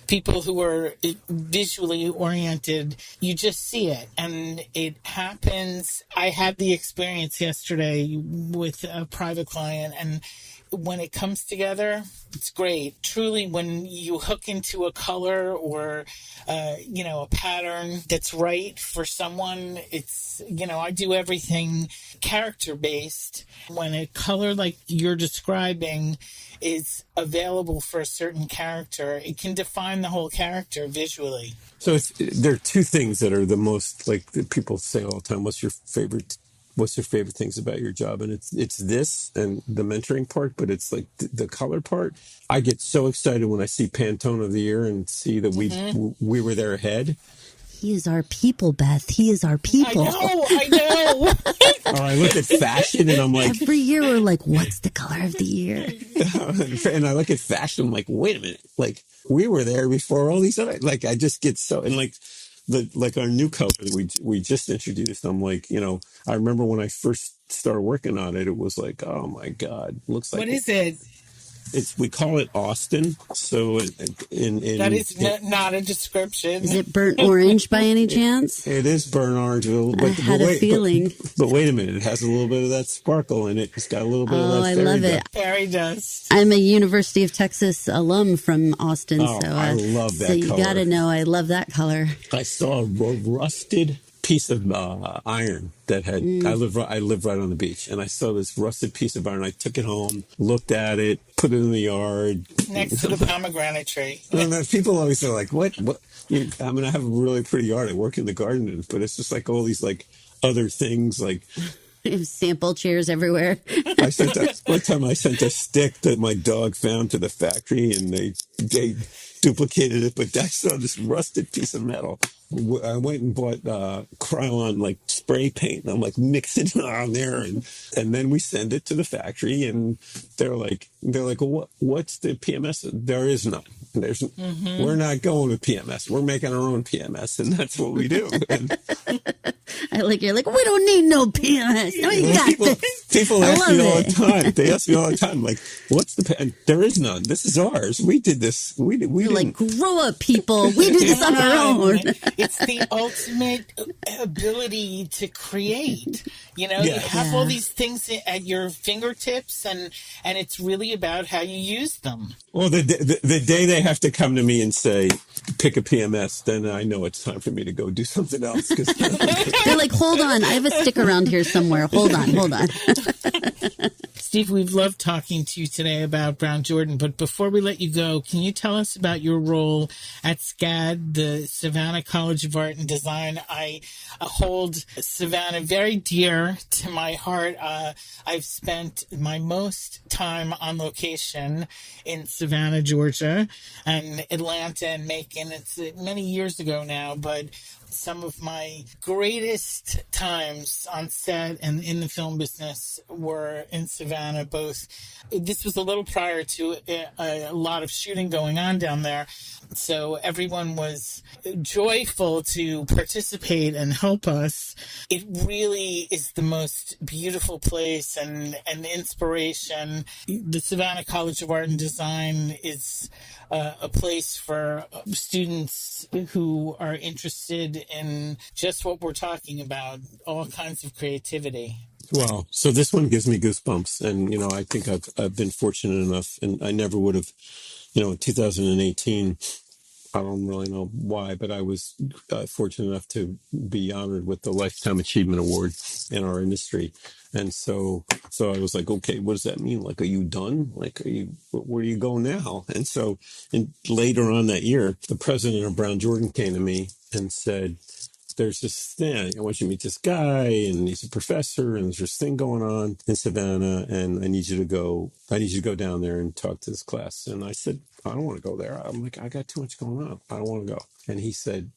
people who are visually oriented, you just see it and it happens. I had the experience yesterday with a private client, and when it comes together, it's great. Truly, when you hook into a color or, a pattern that's right for someone, it's, I do everything character-based. When a color like you're describing is available for a certain character, it can define the whole character visually. So there are two things that are the most, like, that people say all the time, what's your favorite things about your job? And it's this and the mentoring part, but it's like the color part. I get so excited when I see Pantone of the Year and see that we were there ahead. He is our people, Beth. He is our people. I know. Or I look at fashion and I'm like, every year we're like, what's the color of the year? And I look at fashion, I'm like, wait a minute, like we were there before all these other, like I just get so, and like our new color that we just introduced, I'm like, I remember when I first started working on it, it was like, oh my God, looks like, what is it? We call it Austin. So that is not a description. Is it burnt orange by any chance? It is burnt orange. But, I had a feeling. But wait a minute, it has a little bit of that sparkle in it. It's got a little bit of that fairy I love dust. it. Fairy dust. I'm a University of Texas alum from Austin, so I love that so you color. got to know I love that color. I saw a rusted piece of iron that had I live right on the beach, and I saw this rusted piece of iron. I took it home, looked at it, put it in the yard next to the pomegranate tree. And people always are like, what I mean, I have a really pretty yard. I work in the garden, but it's just like all these like other things, like sample chairs everywhere. One time I sent a stick that my dog found to the factory, and they duplicated it, but I saw this rusted piece of metal. I went and bought Krylon like spray paint, and I'm like mixing it on there, and then we send it to the factory, and they're like, well, what's the PMS? There is none. We're not going with PMS. We're making our own PMS, and that's what we do. And you're like, we don't need no PMS. No, you got this. People ask me all the time. They ask me all the time, like, what's the? There is none. This is ours. We did this. We You're like, grow up, people. We do this on our own. It's the ultimate ability to create. You have all these things at your fingertips, and it's really about how you use them. Well, the day they have to come to me and say, pick a PMS, then I know it's time for me to go do something else. They're like, hold on, I have a stick around here somewhere. Hold on. Steve, we've loved talking to you today about Brown Jordan, but before we let you go, can you tell us about your role at SCAD, the Savannah College of Art and Design? I hold Savannah very dear to my heart. I've spent my most time on location in Savannah, Georgia, and Atlanta and Macon. It's many years ago now, but some of my greatest times on set and in the film business were in Savannah. Both, this was a little prior to a lot of shooting going on down there, so everyone was joyful to participate and help us. It really is the most beautiful place and inspiration. The Savannah College of Art and Design is a place for students who are interested in just what we're talking about, all kinds of creativity. Wow. So this one gives me goosebumps. And, I think I've been fortunate enough, and I never would have, in 2018, I don't really know why, but I was fortunate enough to be honored with the Lifetime Achievement Award in our industry. And so I was like, okay, what does that mean? Like, are you done? Like, where do you go now? And so later on that year, the president of Brown Jordan came to me and said, there's this thing, I want you to meet this guy, and he's a professor, and there's this thing going on in Savannah, and I need you to go down there and talk to this class. And I said, I don't want to go there. I'm like, I got too much going on. I don't want to go. And he said,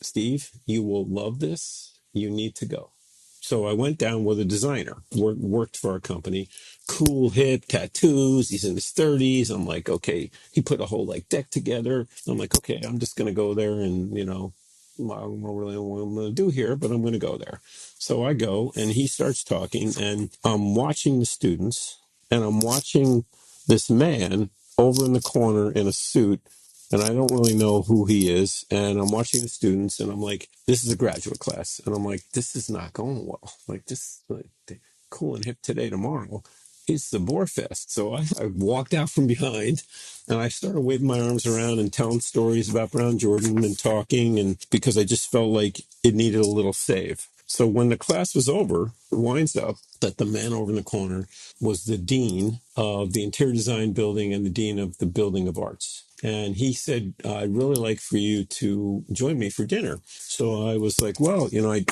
Steve, you will love this. You need to go. So I went down with a designer, worked for our company, cool, hip, tattoos. He's in his 30s. I'm like, okay. He put a whole deck together. I'm like, okay, I'm just going to go there and, I don't really know what I'm going to do here, but I'm going to go there. So I go, and he starts talking, and I'm watching the students, and I'm watching this man over in the corner in a suit, and I don't really know who he is. And I'm watching the students, and I'm like, this is a graduate class. And I'm like, this is not going well. Cool and hip today, tomorrow. It's the Boar Fest. So I walked out from behind, and I started waving my arms around and telling stories about Brown Jordan and talking, and because I just felt like it needed a little save. So when the class was over, it winds up that the man over in the corner was the dean of the interior design building and the dean of the building of arts. And he said, I'd really like for you to join me for dinner. So I was like, well, I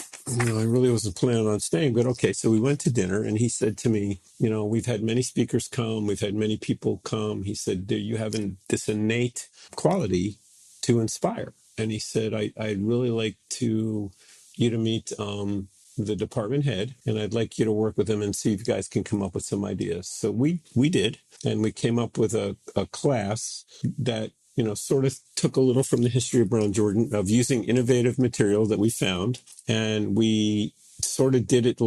really wasn't planning on staying, but okay. So we went to dinner, and he said to me, we've had many speakers come. We've had many people come. He said, you have this innate quality to inspire. And he said, I'd really like you to meet the department head, and I'd like you to work with him and see if you guys can come up with some ideas. So we did, and we came up with a class that, sort of took a little from the history of Brown Jordan of using innovative material that we found. And we sort of did it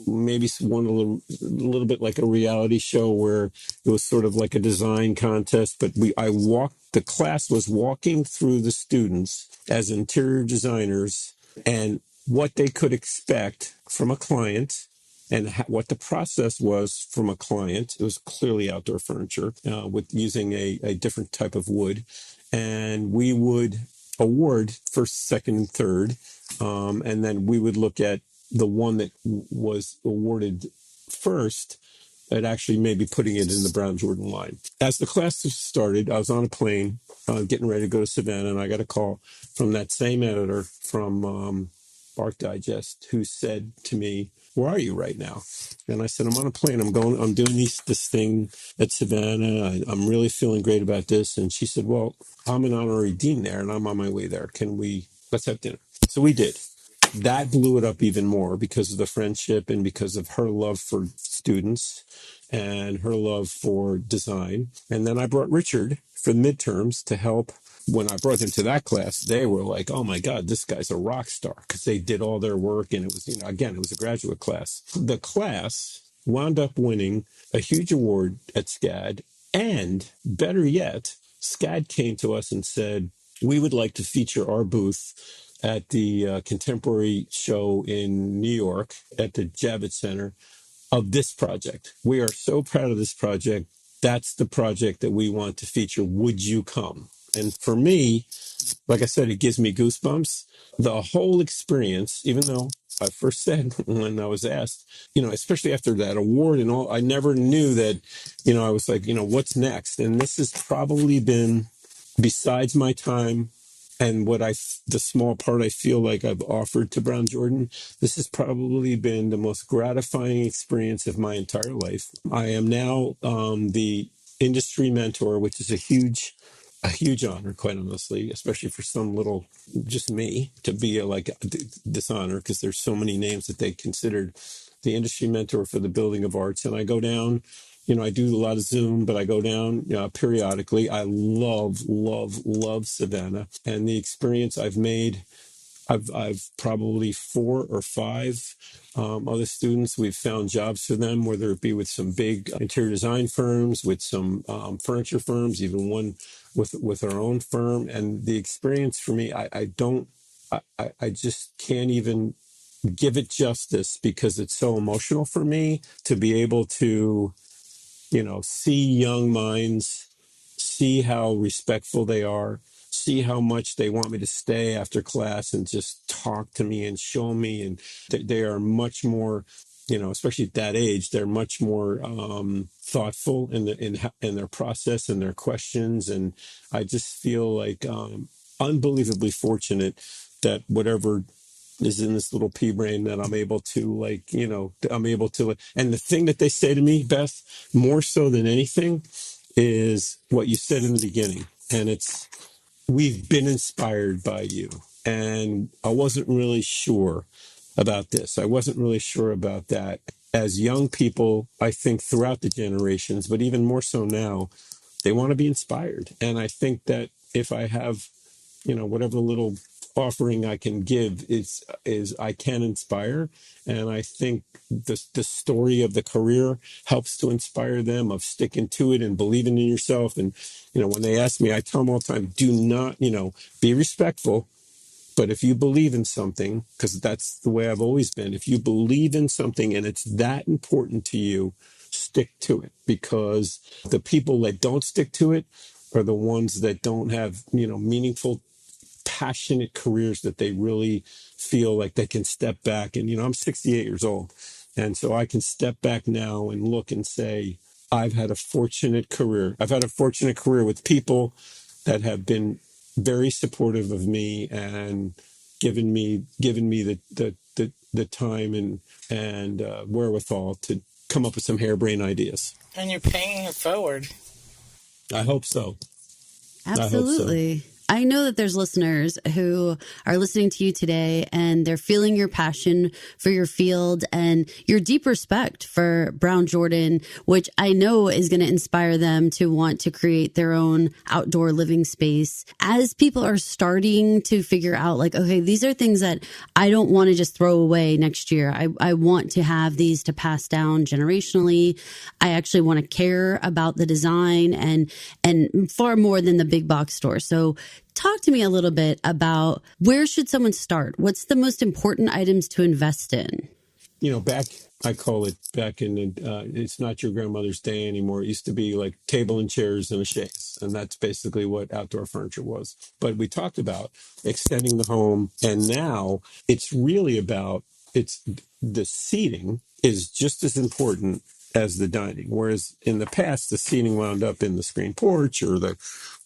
maybe one a little bit like a reality show, where it was sort of like a design contest. But the class was walking through the students as interior designers and what they could expect from a client, and what the process was from a client. It was clearly outdoor furniture with using a different type of wood. And we would award first, second, and third. And then we would look at the one that was awarded first at actually maybe putting it in the Brown Jordan line. As the class started, I was on a plane getting ready to go to Savannah, and I got a call from that same editor from Bark Digest, who said to me, where are you right now? And I said, I'm on a plane. I'm doing this thing at Savannah. I'm really feeling great about this. And she said, well, I'm an honorary dean there, and I'm on my way there. Let's have dinner. So we did. That blew it up even more because of the friendship and because of her love for students and her love for design. And then I brought Richard for midterms to help. When I brought them to that class, they were like, oh my God, this guy's a rock star, because they did all their work. And it was, again, it was a graduate class. The class wound up winning a huge award at SCAD. And better yet, SCAD came to us and said, we would like to feature our booth at the Contemporary Show in New York at the Javits Center of this project. We are so proud of this project. That's the project that we want to feature. Would you come? And for me, like I said, it gives me goosebumps. The whole experience, even though I first said when I was asked, especially after that award and all, I never knew that, I was like, what's next? And this has probably been, besides my time and the small part I feel like I've offered to Brown Jordan, this has probably been the most gratifying experience of my entire life. I am now the industry mentor, which is a huge honor, quite honestly, especially for some little, just me, to be this honor, because there's so many names that they considered the industry mentor for the building of arts. And I go down, I do a lot of Zoom, but I go down periodically. I love, love, love Savannah and the experience I've made. I've probably 4 or 5 other students. We've found jobs for them, whether it be with some big interior design firms, with some furniture firms, even one with our own firm. And the experience for me, I just can't even give it justice, because it's so emotional for me to be able to, see young minds, see how respectful they are, see how much they want me to stay after class and just talk to me and show me. And they are much more, especially at that age, they're much more thoughtful in their process and their questions. And I just feel like unbelievably fortunate that whatever is in this little pea brain, that I'm able to and the thing that they say to me, Beth, more so than anything, is what you said in the beginning. And it's, we've been inspired by you. And I wasn't really sure about this. I wasn't really sure about that. As young people, I think throughout the generations, but even more so now, they want to be inspired. And I think that if I have, whatever little offering I can give is I can inspire. And I think the story of the career helps to inspire them, of sticking to it and believing in yourself. And, when they ask me, I tell them all the time, do not, be respectful. But if you believe in something, because that's the way I've always been, if you believe in something and it's that important to you, stick to it. Because the people that don't stick to it are the ones that don't have, meaningful, passionate careers that they really feel like they can step back. And, I'm 68 years old. And so I can step back now and look and say, I've had a fortunate career. I've had a fortunate career with people that have been very supportive of me and given me the time and wherewithal to come up with some harebrained ideas. And you're paying it forward. I hope so. Absolutely. I hope so. I know that there's listeners who are listening to you today and they're feeling your passion for your field and your deep respect for Brown Jordan, which I know is going to inspire them to want to create their own outdoor living space. As people are starting to figure out, like, okay, these are things that I don't want to just throw away next year. I want to have these to pass down generationally. I actually want to care about the design and far more than the big box store. So talk to me a little bit about, where should someone start? What's the most important items to invest in? I call it back in it's not your grandmother's day anymore. It used to be like table and chairs and a chaise. And that's basically what outdoor furniture was. But we talked about extending the home. And now it's really about, the seating is just as important as the dining. Whereas in the past, the seating wound up in the screen porch or the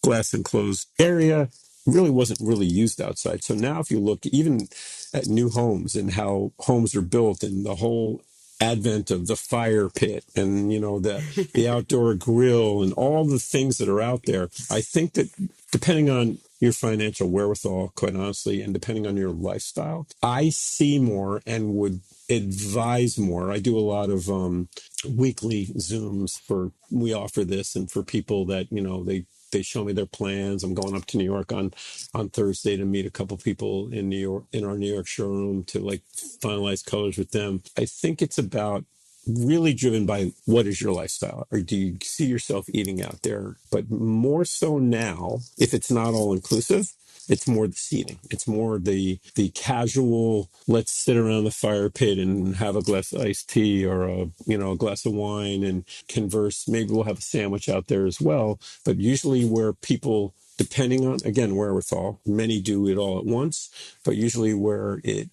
glass enclosed area, really wasn't really used outside. So now if you look even at new homes and how homes are built and the whole advent of the fire pit and, the outdoor grill and all the things that are out there, I think that depending on your financial wherewithal, quite honestly, and depending on your lifestyle, I see more and would advise more. I do a lot of weekly Zooms we offer this, and for people that, they show me their plans. I'm going up to New York on Thursday to meet a couple people in New York, in our New York showroom, to finalize colors with them. I think it's about really driven by, what is your lifestyle? Or do you see yourself eating out there? But more so now, if it's not all inclusive, it's more the seating. It's more the casual, let's sit around the fire pit and have a glass of iced tea or a glass of wine and converse. Maybe we'll have a sandwich out there as well. But usually where people depending on, again, wherewithal. Many do it all at once, but usually where it,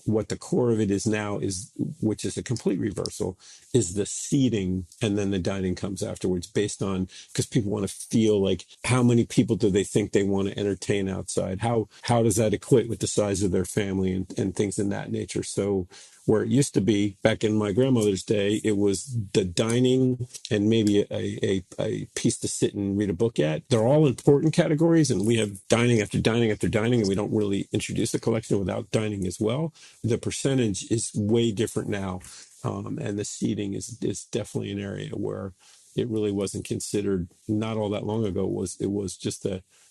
what the core of it is now is, which is a complete reversal, is the seating, and then the dining comes afterwards based on, because people want to feel like, how many people do they think they want to entertain outside? How does that equate with the size of their family and things in that nature? So where it used to be back in my grandmother's day, it was the dining and maybe a piece to sit and read a book at. They're all important categories, and we have dining after dining after dining, and we don't really introduce a collection without dining as well. The percentage is way different now, and the seating is definitely an area where it really wasn't considered not all that long ago. It was just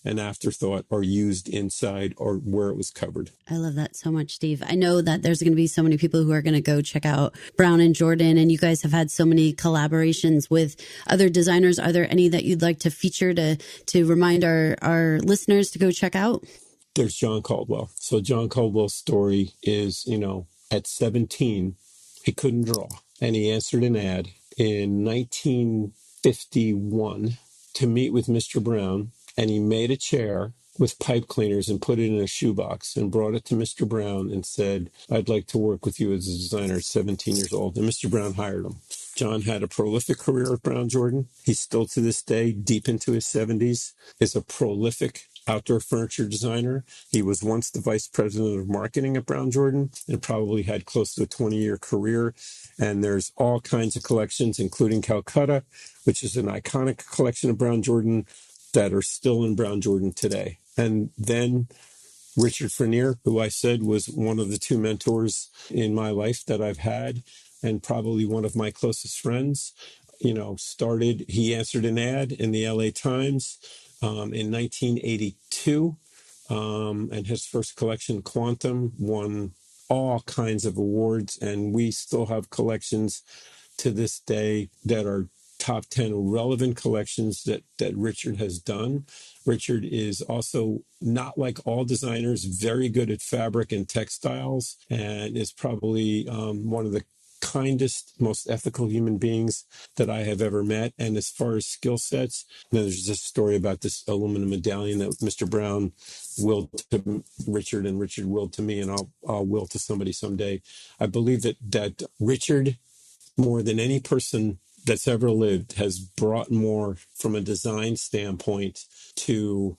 an afterthought or used inside or where it was covered. I love that so much, Steve. I know that there's going to be so many people who are going to go check out Brown and Jordan, and you guys have had so many collaborations with other designers. Are there any that you'd like to feature to remind our listeners to go check out? There's John Caldwell. So John Caldwell's story is, at 17, he couldn't draw, and he answered an ad in 1951 to meet with Mr. Brown, and he made a chair with pipe cleaners and put it in a shoebox and brought it to Mr. Brown and said, "I'd like to work with you as a designer at 17 years old." And Mr. Brown hired him. John had a prolific career at Brown Jordan. He's still to this day, deep into his 70s, is a prolific outdoor furniture designer. He was once the vice president of marketing at Brown Jordan and probably had close to a 20-year career. And there's all kinds of collections, including Calcutta, which is an iconic collection of Brown Jordan that are still in Brown Jordan today. And then Richard Frenier, who I said was one of the two mentors in my life that I've had, and probably one of my closest friends, he answered an ad in the LA Times in 1982. And his first collection, Quantum, won all kinds of awards. And we still have collections to this day that are top 10 relevant collections that Richard has done. Richard is also, not like all designers, very good at fabric and textiles, and is probably one of the kindest, most ethical human beings that I have ever met. And as far as skill sets, there's this story about this aluminum medallion that Mr. Brown willed to Richard, and Richard willed to me, and I'll will to somebody someday. I believe that Richard, more than any person that's ever lived, has brought more from a design standpoint to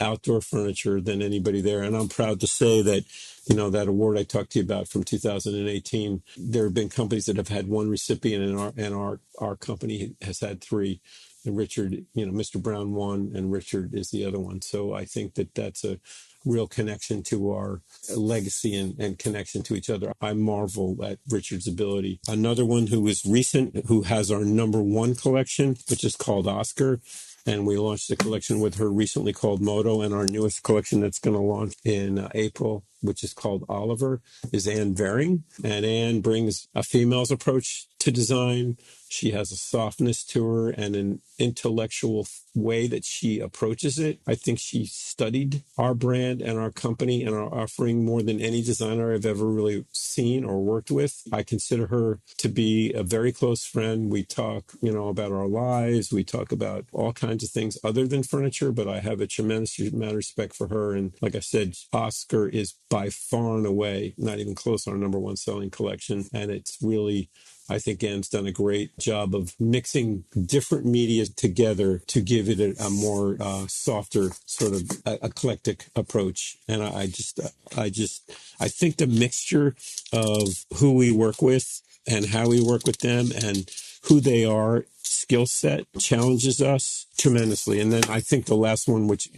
outdoor furniture than anybody there. And I'm proud to say that, that award I talked to you about from 2018, there have been companies that have had one recipient, and our company has had three. And Richard, Mr. Brown won, and Richard is the other one. So I think that that's a real connection to our legacy and connection to each other. I marvel at Richard's ability. Another one who is recent, who has our #1 collection, which is called Oscar. And we launched a collection with her recently called Moto, and our newest collection that's going to launch in April, which is called Oliver, is Anne Vering. And Anne brings a female's approach to design. She has a softness to her and an intellectual way that she approaches it. I think she studied our brand and our company and our offering more than any designer I've ever really seen or worked with. I consider her to be a very close friend. We talk, about our lives. We talk about all kinds of things other than furniture, but I have a tremendous amount of respect for her. And like I said, Oscar is by far and away, not even close, our #1 selling collection. And it's really, I think Anne's done a great job of mixing different media together to give it a more softer, sort of eclectic approach. And I think the mixture of who we work with and how we work with them and who they are, skill set, challenges us tremendously. And then I think the last one, which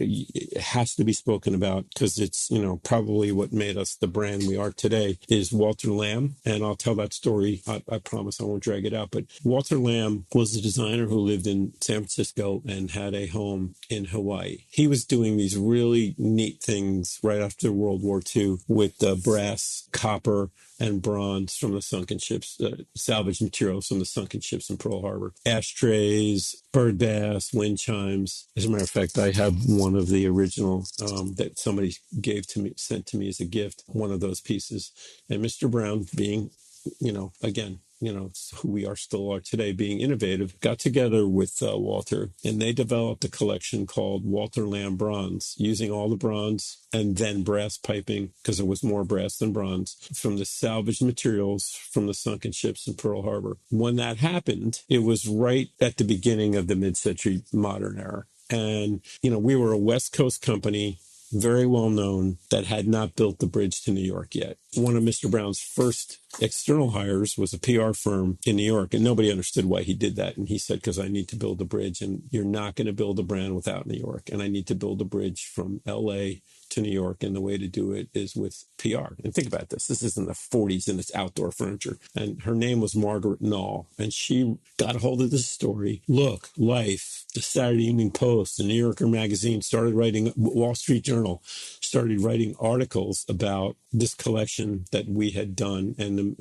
has to be spoken about because it's, probably what made us the brand we are today, is Walter Lamb. And I'll tell that story. I promise I won't drag it out. But Walter Lamb was a designer who lived in San Francisco and had a home in Hawaii. He was doing these really neat things right after World War II with brass, copper, and bronze from the sunken ships, salvage materials from the sunken ships in Pearl Harbor. Ashtrays, bird baths, wind chimes. As a matter of fact, I have one of the original that somebody sent to me as a gift, one of those pieces. And Mr. Brown, being, again, who we still are today, being innovative, got together with Walter, and they developed a collection called Walter Lamb Bronze, using all the bronze and then brass piping, because it was more brass than bronze, from the salvaged materials from the sunken ships in Pearl Harbor. When that happened, it was right at the beginning of the mid-century modern era. And, we were a West Coast company, very well known, that had not built the bridge to New York yet. One of Mr. Brown's first external hires was a PR firm in New York, and nobody understood why he did that. And he said, because I need to build a bridge, and you're not going to build a brand without New York. And I need to build a bridge from LA to New York, and the way to do it is with PR. And think about this. This is in the 40s, and it's outdoor furniture. And her name was Margaret Knoll, and she got a hold of this story. Look, Life, the Saturday Evening Post, the New Yorker magazine started writing, Wall Street Journal started writing articles about this collection that we had done. And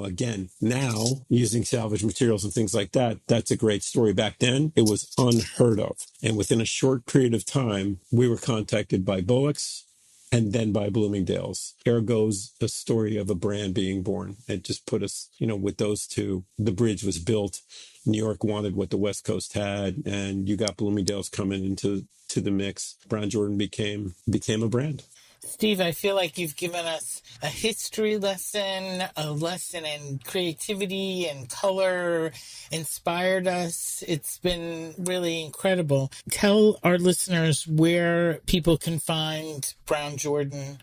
again, now using salvage materials and things like that, that's a great story. Back then, it was unheard of. And within a short period of time, we were contacted by Bullock's and then by Bloomingdale's. Here goes the story of a brand being born. It just put us, with those two. The bridge was built. New York wanted what the West Coast had, and you got Bloomingdale's coming into the mix. Brown Jordan became a brand. Steve, I feel like you've given us a history lesson, a lesson in creativity and color, inspired us. It's been really incredible. Tell our listeners where people can find Brown Jordan.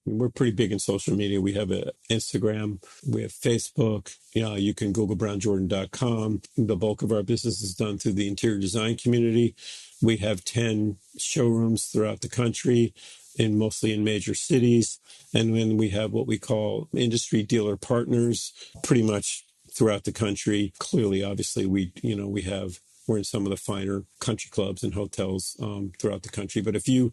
We're pretty big in social media. We have an Instagram, we have Facebook. You can Google brownjordan.com. The bulk of our business is done through the interior design community. We have 10 showrooms throughout the country, mostly in major cities. And then we have what we call industry dealer partners, pretty much throughout the country. Clearly, obviously, we're in some of the finer country clubs and hotels throughout the country. But if you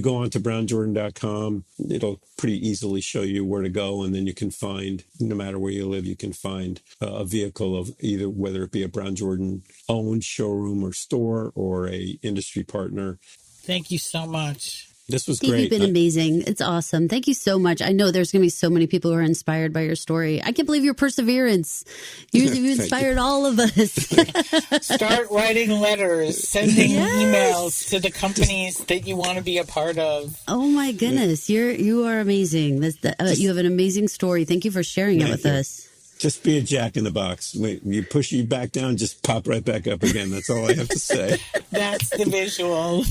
go on to brownjordan.com, it'll pretty easily show you where to go. And then you can find, no matter where you live, you can find a vehicle of either, whether it be a Brown Jordan owned showroom or store or a industry partner. Thank you so much. This was Steve, great. You've been amazing. It's awesome. Thank you so much. I know there's going to be so many people who are inspired by your story. I can't believe your perseverance. You've inspired all of us. Start writing letters, sending emails to the companies that you want to be a part of. Oh my goodness. You are amazing. You have an amazing story. Thank you for sharing it with us. Just be a jack in the box. You push you back down, just pop right back up again. That's all I have to say. That's the visual.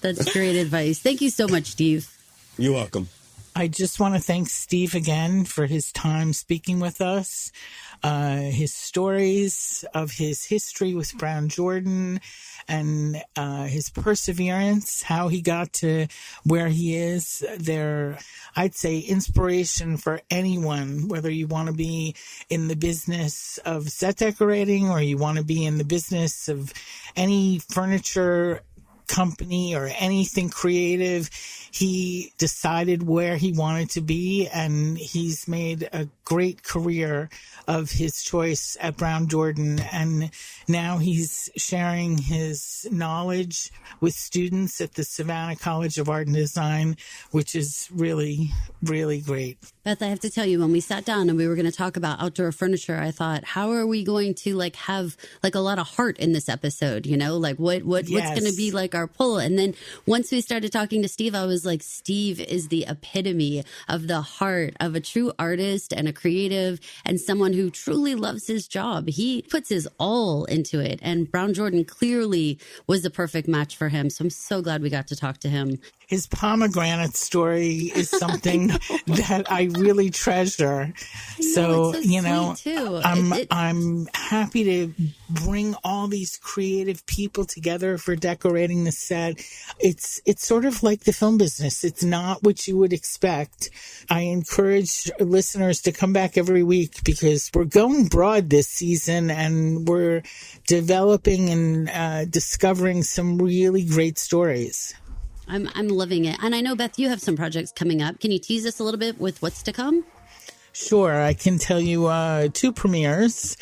That's great advice. Thank you so much, Steve. You're welcome. I just want to thank Steve again for his time speaking with us, his stories of his history with Brown Jordan, and his perseverance, how he got to where he is. They're, I'd say, inspiration for anyone, whether you want to be in the business of set decorating or you want to be in the business of any furniture company or anything creative. He decided where he wanted to be, and he's made a great career of his choice at Brown Jordan. And now he's sharing his knowledge with students at the Savannah College of Art and Design, which is really, really great. Beth, I have to tell you, when we sat down and we were going to talk about outdoor furniture, I thought, how are we going to have a lot of heart in this episode? What's going to be our pull? And then once we started talking to Steve, I was like, Steve is the epitome of the heart of a true artist and a creative and someone who truly loves his job. He puts his all into it. And Brown Jordan clearly was the perfect match for him. So I'm so glad we got to talk to him. His pomegranate story is something that I really treasure. I'm happy to bring all these creative people together for decorating the set. It's sort of like the film business. It's not what you would expect. I encourage listeners to come back every week because we're going broad this season and we're developing and discovering some really great stories. I'm loving it. And I know, Beth, you have some projects coming up. Can you tease us a little bit with what's to come? Sure. I can tell you 2 premieres.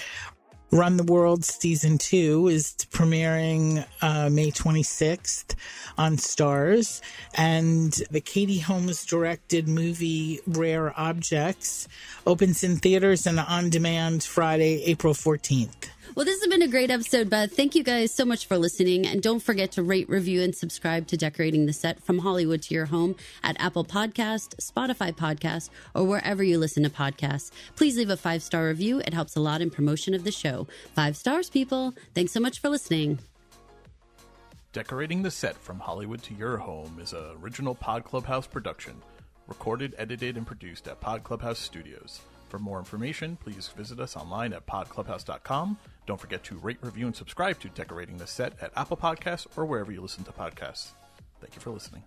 Run the World Season 2 is premiering May 26th on Starz. And the Katie Holmes directed movie Rare Objects opens in theaters and on demand Friday, April 14th. Well, this has been a great episode, Beth. Thank you guys so much for listening. And don't forget to rate, review, and subscribe to Decorating the Set from Hollywood to Your Home at Apple Podcast, Spotify Podcast, or wherever you listen to podcasts. Please leave a 5-star review. It helps a lot in promotion of the show. 5 stars, people. Thanks so much for listening. Decorating the Set from Hollywood to Your Home is an original Pod Clubhouse production, recorded, edited, and produced at Pod Clubhouse Studios. For more information, please visit us online at podclubhouse.com. Don't forget to rate, review, and subscribe to Decorating the Set at Apple Podcasts or wherever you listen to podcasts. Thank you for listening.